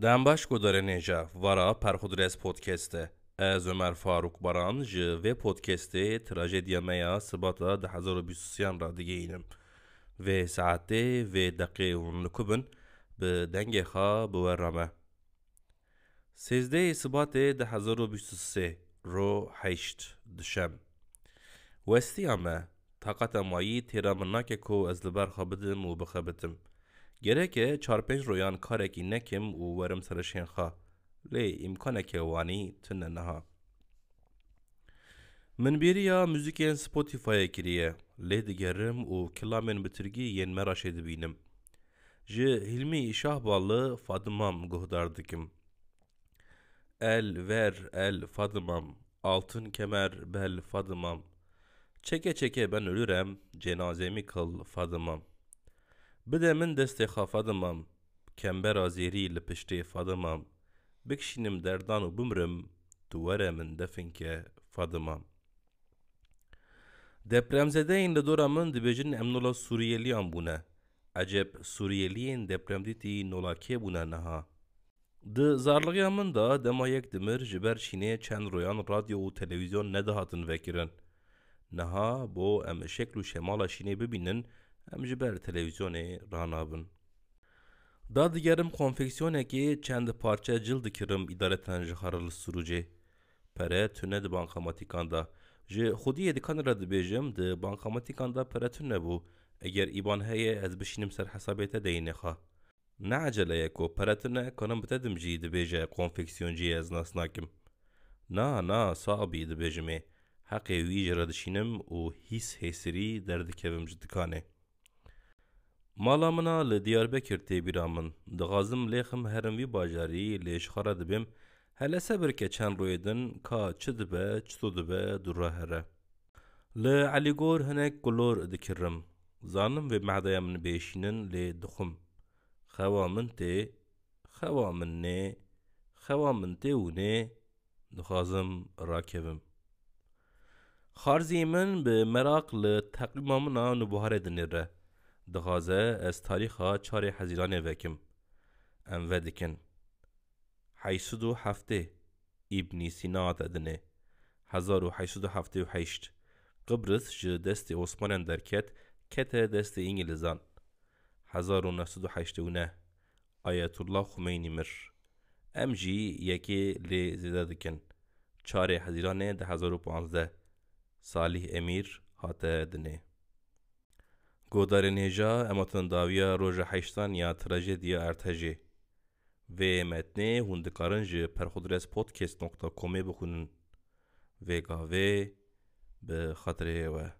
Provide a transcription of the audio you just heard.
دنباش گدارنیجا ورا پرخودرس پودکسته از عمر فاروق باران و پودکسته تراژدیا میا سباتا ده 2023 را دیگه اینم و ساعته و دقیقه و نکبن به دنگ خا بورمه 13 سبات ده 2023 رو 8 دشم وستی اما طاقت مایی تیرا منناکه کو از لبر خابدم و بخابتم گره چار پنج رویان کارکی نکم و ورم سرشین خوا لی امکانه که وانی تنه نها من بیریا موزیکین سپوتیفای کریه لی دگرم و کلا من بترگی ین مراشه دبینم جه هلمی شاه باله فادمام گهدار دکم el Fadımam altın kemer bel Fadımam çeke çeke ben ölürem cenazemi kıl Fadımam bide min destê xwe Fadımam kembera zêrî li piştê Fadımam bikişînim derdan û bimrim tu were min definke Fadımam depremzedeyên li dora min dibêjin em nola Suriyeliyan bûne eceb Suriyeliyên depremdîtî nola kê bûne niha Di zarligiya min da dema yek dimir ji ber çînê çend royan radyo û televîzyon nedihatin vekirin. Niha bo em şekl û şemala şînê bibînin em ji ber televîzyonê ranabin. Da digerim konfeksiyonekê çend parçe cil dikirim îdareten ji xwe re li Sûrûcê. Pere tune di bankamatikan da. Ji xwediyê dikan re dibêjim di bankamatikan da pere tune bû. Eger îban heye ez bişînim ser hesabê te deyînê xwe. Ne aceleye ku peretine kanım bitedim jî dibêje konfeksiyonciyê ez nas nakim. Na sabî dibêjim ê. Heqê wî jî re dişînim û hîs hêsirî derdikevim ji dikanê. Mala min a li Diyarbekir tê bîra min. Dixwazim lêxim herim vî bajarî lê ji xwe re dibêm hele sebirke çend royê din ka çi dibe çito dibe du re here. Li Elîgor hinek gulor dikirim. Zanim vê mehdeya min bêşînin lê dixwim. Xewa min tê, xewa min nê, xewa min tê û nê, dixwazim rakevim. Xarzî min bi meraq li teqîma min a nûbiharê dinêre. Dixwaze ez tarîxa 4 Hezîranê vekim. Em vedikin. 807 İbnî Sîna hate dinê. 1878 Qıbrıs ji destê Osmanên derket kete destê İngilîzan. 1989 Ayetullah Xumeyni mir. Em jî yekê lê zêde dikin. 4 Hezîranê 2015 Salih Emîr hate dinê. Godarên em hatin dawiya roja heştan ya trajediya Ertejê. Vê metnê hûn dikarin ji perxudrespodcast.comê bixwînin. Vê gavê bi xatirê we.